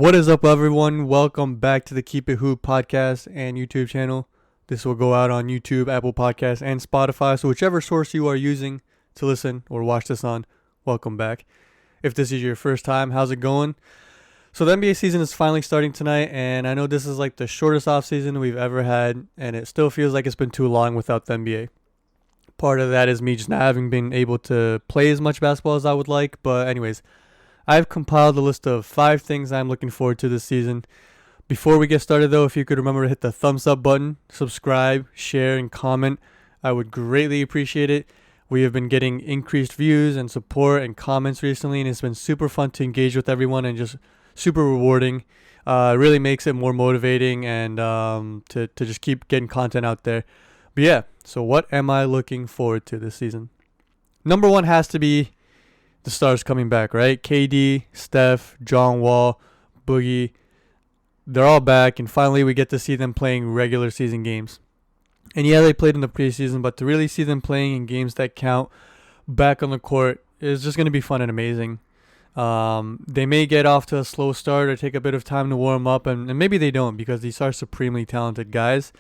What is up, everyone? Welcome back to the Keep It Hoop podcast and YouTube channel. This will go out on YouTube, Apple Podcasts, and Spotify. So whichever source you are using to listen or watch this on, welcome back. If this is your first time, how's it going? So the NBA season is finally starting tonight, and I know this is like the shortest off season we've ever had, and it still feels like it's been too long without the NBA. Part of that is me just not having been able to play as much basketball as I would like, but anyways, I've compiled a list of 5 things I'm looking forward to this season. Before we get started, though, if you could remember to hit the thumbs up button, subscribe, share, and comment, I would greatly appreciate it. We have been getting increased views and support and comments recently, and it's been super fun to engage with everyone and just super rewarding. It really makes it more motivating and to just keep getting content out there. But yeah, so what am I looking forward to this season? Number one has to be the stars coming back, right? KD, Steph, John Wall, Boogie, they're all back, and finally we get to see them playing regular season games. And yeah, they played in the preseason, but to really see them playing in games that count back on the court is just going to be fun and amazing. They may get off to a slow start or take a bit of time to warm up, and maybe they don't because these are supremely talented guys.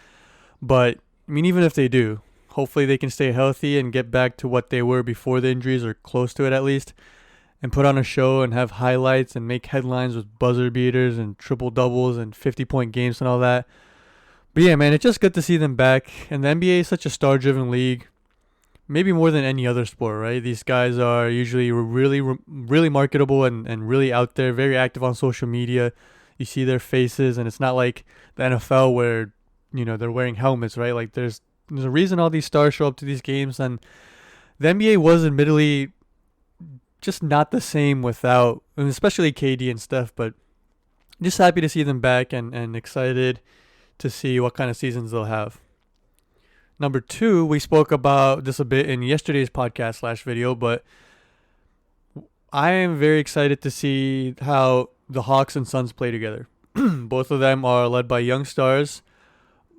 But, I mean, even if they do, hopefully they can stay healthy and get back to what they were before the injuries, or close to it at least, and put on a show and have highlights and make headlines with buzzer beaters and triple doubles and 50-point games and all that. But yeah, man, it's just good to see them back. And the NBA is such a star-driven league, maybe more than any other sport, right? These guys are usually really marketable and really out there, very active on social media. You see their faces, and it's not like the NFL where, they're wearing helmets, right? Like there's a reason all these stars show up to these games, and the NBA was admittedly just not the same without, and especially KD and Steph, but just happy to see them back and excited to see what kind of seasons they'll have. Number 2, we spoke about this a bit in yesterday's podcast / video, but I am very excited to see how the Hawks and Suns play together. Both of them are led by young stars,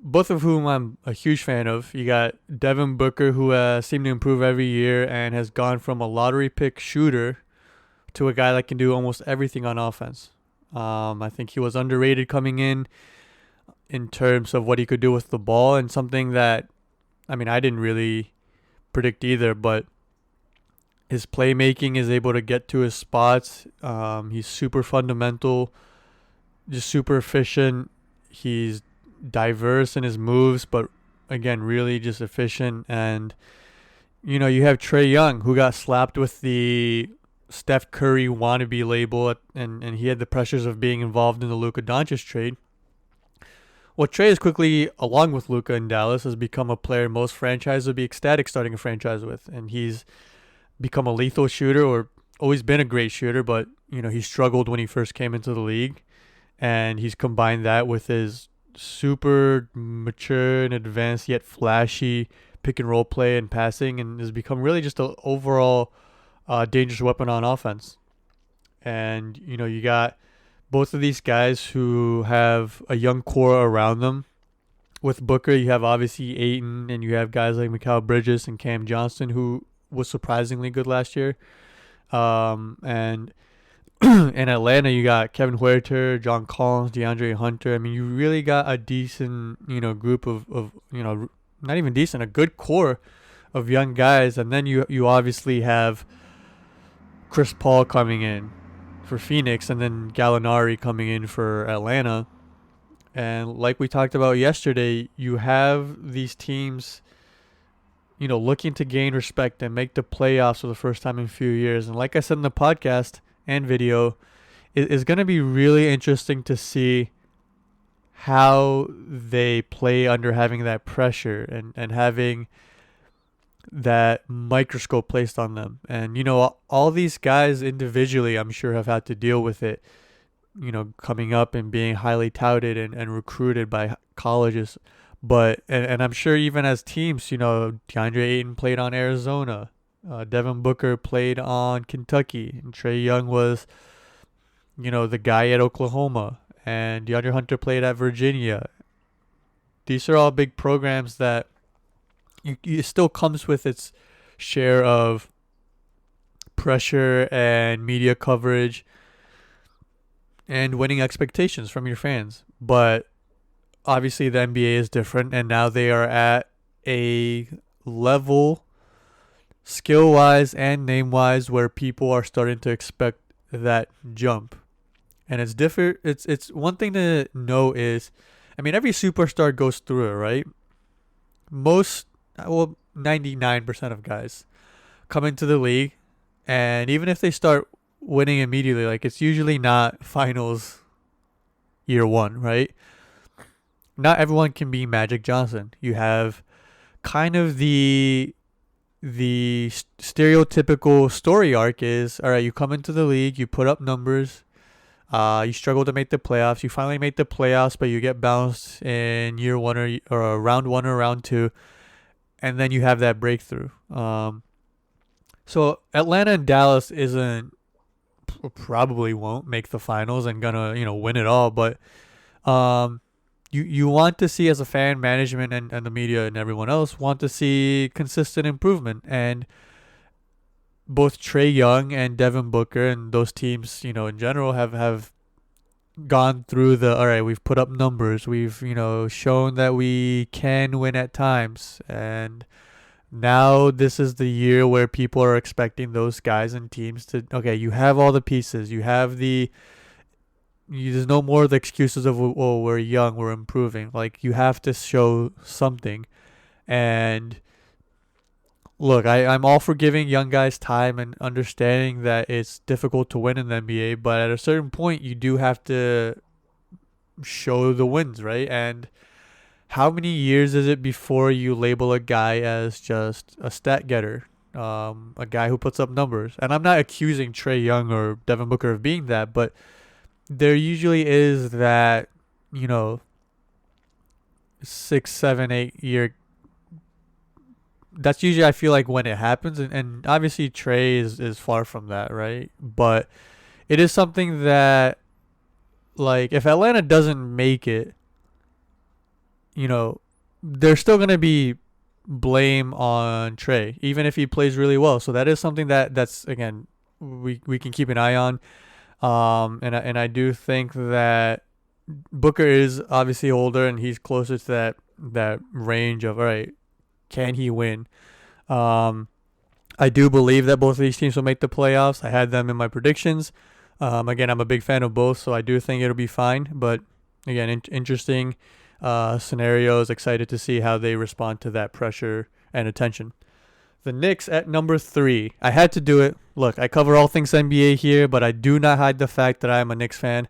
both of whom I'm a huge fan of. You got Devin Booker, who seemed to improve every year and has gone from a lottery pick shooter to a guy that can do almost everything on offense. I think he was underrated coming in terms of what he could do with the ball, and something that, I didn't really predict either, but his playmaking is able to get to his spots. He's super fundamental, just super efficient. He's diverse in his moves, but again, really just efficient. And you have Trae Young, who got slapped with the Steph Curry wannabe label, and he had the pressures of being involved in the Luka Doncic trade. Well, Trae is quickly, along with Luka in Dallas, has become a player most franchises would be ecstatic starting a franchise with, and he's become a lethal shooter, or always been a great shooter, but he struggled when he first came into the league, and he's combined that with his super mature and advanced yet flashy pick and roll play and passing, and has become really just an overall dangerous weapon on offense. And you got both of these guys who have a young core around them. With Booker, you have obviously Ayton, and you have guys like Mikal Bridges and Cam Johnson, who was surprisingly good last year. And in Atlanta, you got Kevin Huerter, John Collins, DeAndre Hunter. You really got a decent, group of not even decent, a good core of young guys. And then you obviously have Chris Paul coming in for Phoenix, and then Gallinari coming in for Atlanta. And like we talked about yesterday, you have these teams, looking to gain respect and make the playoffs for the first time in a few years. And like I said in the podcast and video, it is going to be really interesting to see how they play under having that pressure and having that microscope placed on them. And all these guys individually, I'm sure, have had to deal with it, coming up and being highly touted and recruited by colleges. But and I'm sure even as teams, DeAndre Ayton played on Arizona, Devin Booker played on Kentucky, and Trae Young was the guy at Oklahoma, and DeAndre Hunter played at Virginia. These are all big programs that it still comes with its share of pressure and media coverage. and winning expectations from your fans. But obviously the NBA is different, and now they are at a level, skill wise and name wise, where people are starting to expect that jump. And it's different. It's one thing to know is, I mean, every superstar goes through it, right? Most, well, 99% of guys come into the league, and even if they start winning immediately, like it's usually not finals year one, right? Not everyone can be Magic Johnson. You have kind of the stereotypical story arc is, all right, you come into the league, you put up numbers, you struggle to make the playoffs, you finally make the playoffs, but you get bounced in year one or round one or round two, and then you have that breakthrough. So Atlanta and Dallas isn't, probably won't make the finals and gonna win it all, but um, you want to see, as a fan, management and the media and everyone else want to see consistent improvement. And both Trae Young and Devin Booker and those teams, in general, have gone through the, all right, we've put up numbers, we've shown that we can win at times, and now this is the year where people are expecting those guys and teams to, okay, you have all the pieces, you have there's no more of the excuses of, oh, we're young, we're improving. Like, you have to show something. And look, I'm all for giving young guys time and understanding that it's difficult to win in the NBA, but at a certain point, you do have to show the wins, right? And how many years is it before you label a guy as just a stat getter, a guy who puts up numbers? And I'm not accusing Trae Young or Devin Booker of being that, but there usually is that, 6, 7, 8 year. That's usually, I feel like, when it happens, and obviously Trey is far from that, right? But it is something that, like, if Atlanta doesn't make it, there's still gonna be blame on Trey, even if he plays really well. So that is something that's again, we can keep an eye on. And I do think that Booker is obviously older and he's closer to that range of, all right, can he win? I do believe that both of these teams will make the playoffs. I had them in my predictions. Again, I'm a big fan of both, so I do think it'll be fine. But again, interesting scenarios. Excited to see how they respond to that pressure and attention. The Knicks at number 3. I had to do it. Look, I cover all things NBA here, but I do not hide the fact that I am a Knicks fan,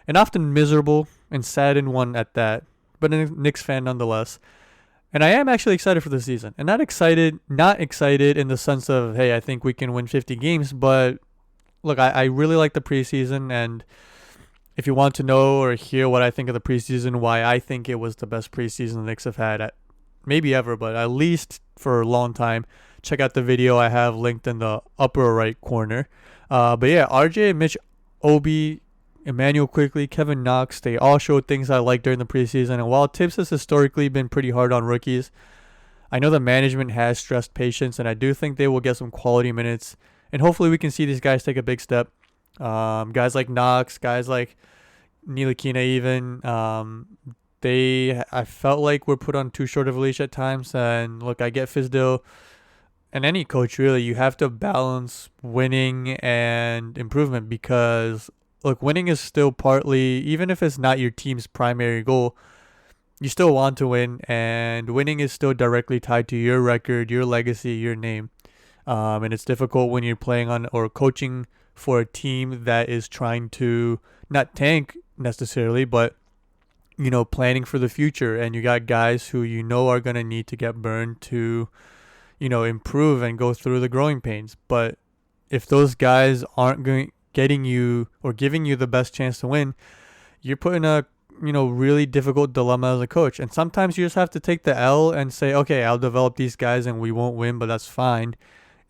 and often miserable and saddened one at that, but a Knicks fan nonetheless. And I am actually excited for the season. And not excited in the sense of, hey, I think we can win 50 games, but look, I really like the preseason, and if you want to know or hear what I think of the preseason, why I think it was the best preseason the Knicks have had, maybe ever, but at least for a long time, check out the video I have linked in the upper right corner. But yeah, RJ, Mitch, Obi, Emmanuel Quickly, Kevin Knox, they all showed things I liked during the preseason. And while Tibbs has historically been pretty hard on rookies, I know the management has stressed patience, and I do think they will get some quality minutes. And hopefully we can see these guys take a big step. Guys like Knox, guys like Ntilikina even, I felt like were put on too short of a leash at times. And look, I get Fizdale, and any coach really, you have to balance winning and improvement, because look, winning is still partly, even if it's not your team's primary goal, you still want to win, and winning is still directly tied to your record, your legacy, your name. And it's difficult when you're playing on or coaching for a team that is trying to not tank necessarily, but planning for the future, and you got guys who are going to need to get burned to improve and go through the growing pains. But if those guys aren't getting you or giving you the best chance to win, you're put in a really difficult dilemma as a coach. And sometimes you just have to take the L and say, okay, I'll develop these guys and we won't win, but that's fine.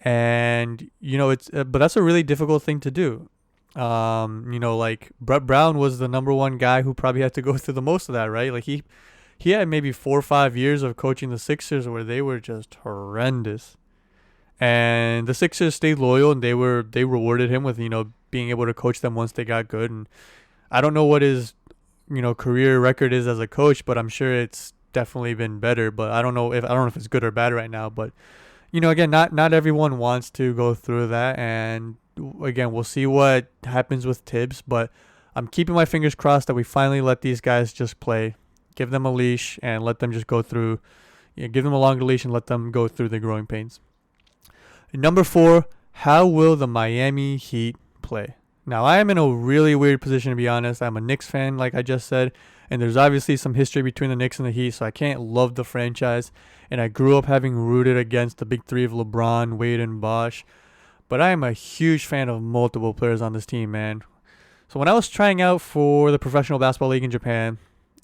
And it's but that's a really difficult thing to do. Like Brett Brown was the number one guy who probably had to go through the most of that, right? Like he had maybe 4 or 5 years of coaching the Sixers where they were just horrendous. And the Sixers stayed loyal, and they rewarded him with, being able to coach them once they got good. And I don't know what his career record is as a coach, but I'm sure it's definitely been better. But I don't know if it's good or bad right now. But again, not everyone wants to go through that, and again, we'll see what happens with Tibbs. But I'm keeping my fingers crossed that we finally let these guys just play, give them a leash, and let them just go through. Give them a longer leash and let them go through the growing pains. Number 4, how will the Miami Heat play? Now, I am in a really weird position, to be honest. I'm a Knicks fan, like I just said, and there's obviously some history between the Knicks and the Heat, so I can't love the franchise. And I grew up having rooted against the big three of LeBron, Wade, and Bosh. But I am a huge fan of multiple players on this team, man. So when I was trying out for the professional basketball league in Japan,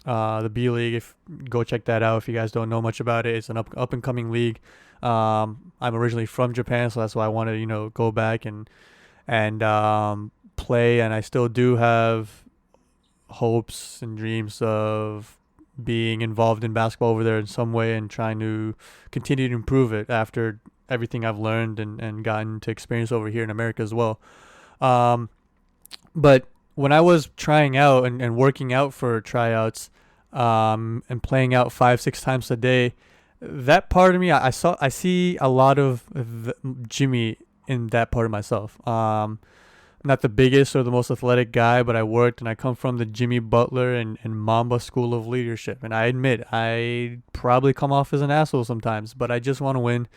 the B League, go check that out if you guys don't know much about it. It's an up and coming league. I'm originally from Japan, so that's why I wanted to go back and play. And I still do have hopes and dreams of being involved in basketball over there in some way and trying to continue to improve it after everything I've learned and gotten to experience over here in America as well. But when I was trying out and working out for tryouts, and playing out 5-6 times a day, that part of me, I see a lot of Jimmy in that part of myself. Not the biggest or the most athletic guy, but I worked and I come from the Jimmy Butler and Mamba school of leadership. And I admit, I probably come off as an asshole sometimes, but I just want to win.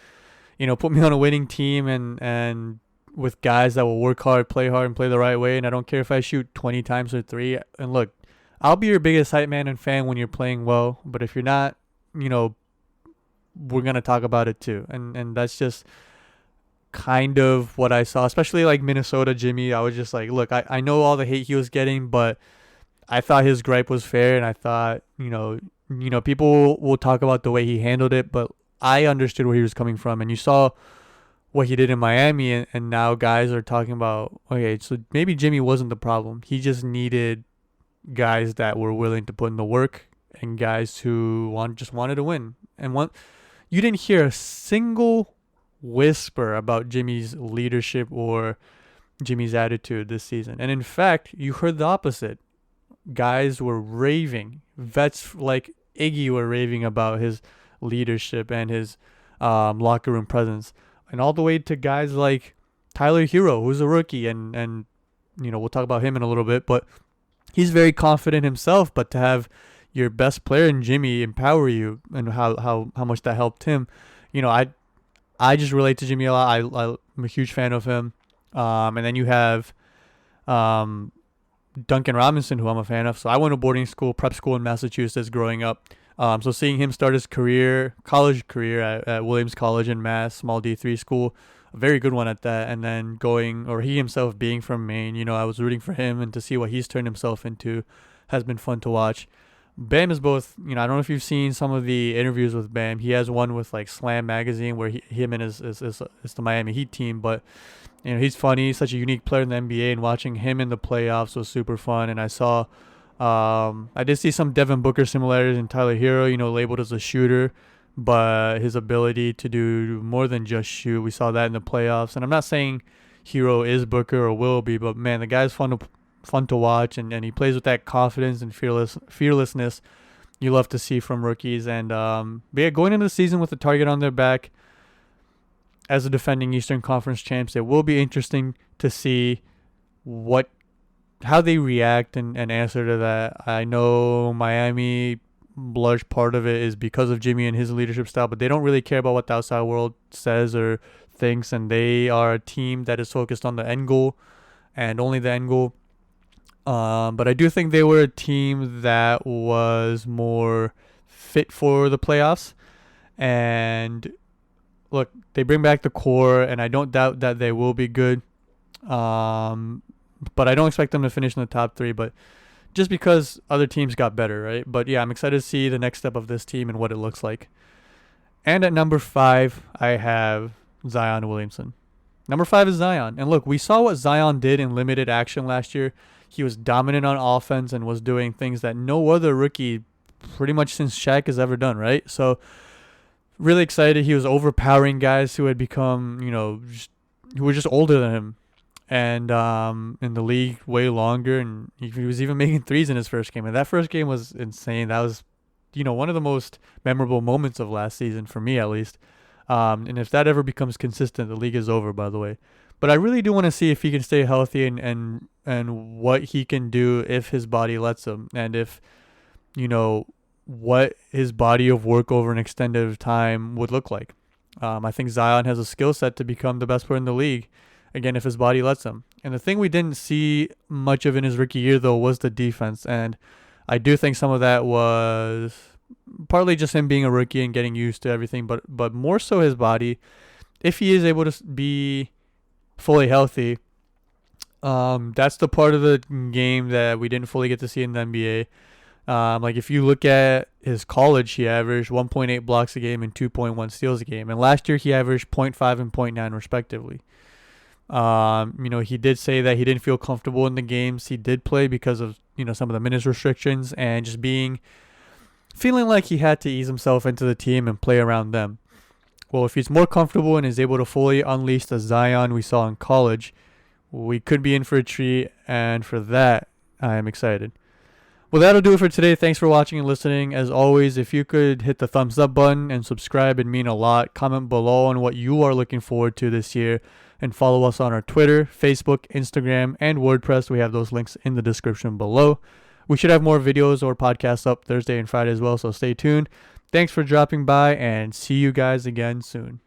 Put me on a winning team and with guys that will work hard, play hard, and play the right way. And I don't care if I shoot 20 times or 3. And look, I'll be your biggest hype man and fan when you're playing well. But if you're not, we're going to talk about it too. And that's just kind of what I saw, especially like Minnesota Jimmy. I was just like, look, I know all the hate he was getting, but I thought his gripe was fair. And I thought, people will talk about the way he handled it, but I understood where he was coming from. And you saw what he did in Miami, and now guys are talking about, okay, so maybe Jimmy wasn't the problem. He just needed guys that were willing to put in the work and guys who just wanted to win. And you didn't hear a single whisper about Jimmy's leadership or Jimmy's attitude this season. And in fact, you heard the opposite. Guys were raving. Vets like Iggy were raving about his leadership and his locker room presence. And all the way to guys like Tyler Hero, who's a rookie, and we'll talk about him in a little bit, but he's very confident himself. But to have your best player in Jimmy empower you and how much that helped him, I just relate to Jimmy a lot. I'm a huge fan of him. And then you have Duncan Robinson, who I'm a fan of. So I went to boarding school, prep school in Massachusetts growing up. So seeing him start his college career at Williams College in Mass, small D3 school, a very good one at that, and then he himself being from Maine, I was rooting for him, and to see what he's turned himself into has been fun to watch. Bam is both, I don't know if you've seen some of the interviews with Bam. He has one with like Slam Magazine where him and his the Miami Heat team, but he's funny. He's such a unique player in the NBA, and watching him in the playoffs was super fun. And I saw, I did see some Devin Booker similarities in Tyler Hero, labeled as a shooter, but his ability to do more than just shoot, we saw that in the playoffs. And I'm not saying Hero is Booker or will be, but man, the guy's fun to watch, and he plays with that confidence and fearlessness you love to see from rookies. And but yeah, going into the season with a target on their back as the defending Eastern Conference champs, it will be interesting to see how they react and answer to that. I know Miami, large part of it is because of Jimmy and his leadership style, but they don't really care about what the outside world says or thinks, and they are a team that is focused on the end goal and only the end goal. But I do think they were a team that was more fit for the playoffs. And look, they bring back the core, and I don't doubt that they will be good. But I don't expect them to finish in the top 3, but just because other teams got better, right? But yeah, I'm excited to see the next step of this team and what it looks like. And at number 5, I have Zion Williamson. Number 5 is Zion. And look, we saw what Zion did in limited action last year. He was dominant on offense and was doing things that no other rookie pretty much since Shaq has ever done, right? So really excited. He was overpowering guys who had become, who were just older than him. and in the league way longer, and he was even making threes in his first game. And that first game was insane. That was, one of the most memorable moments of last season for me, at least. And if that ever becomes consistent, the league is over, by the way. But I really do want to see if he can stay healthy and what he can do if his body lets him, and if what his body of work over an extended time would look like. I think Zion has a skill set to become the best player in the league, again, if his body lets him. And the thing we didn't see much of in his rookie year, though, was the defense. And I do think some of that was partly just him being a rookie and getting used to everything, but more so his body. If he is able to be fully healthy, that's the part of the game that we didn't fully get to see in the NBA. Like if you look at his college, he averaged 1.8 blocks a game and 2.1 steals a game. And last year he averaged 0.5 and 0.9 respectively. He did say that he didn't feel comfortable in the games he did play because of, some of the minutes restrictions and just feeling like he had to ease himself into the team and play around them. Well, if he's more comfortable and is able to fully unleash the Zion we saw in college, we could be in for a treat, and for that, I am excited. Well, that'll do it for today. Thanks for watching and listening. As always, if you could hit the thumbs up button and subscribe, it'd mean a lot. Comment below on what you are looking forward to this year, and follow us on our Twitter, Facebook, Instagram, and WordPress. We have those links in the description below. We should have more videos or podcasts up Thursday and Friday as well, so stay tuned. Thanks for dropping by, and see you guys again soon.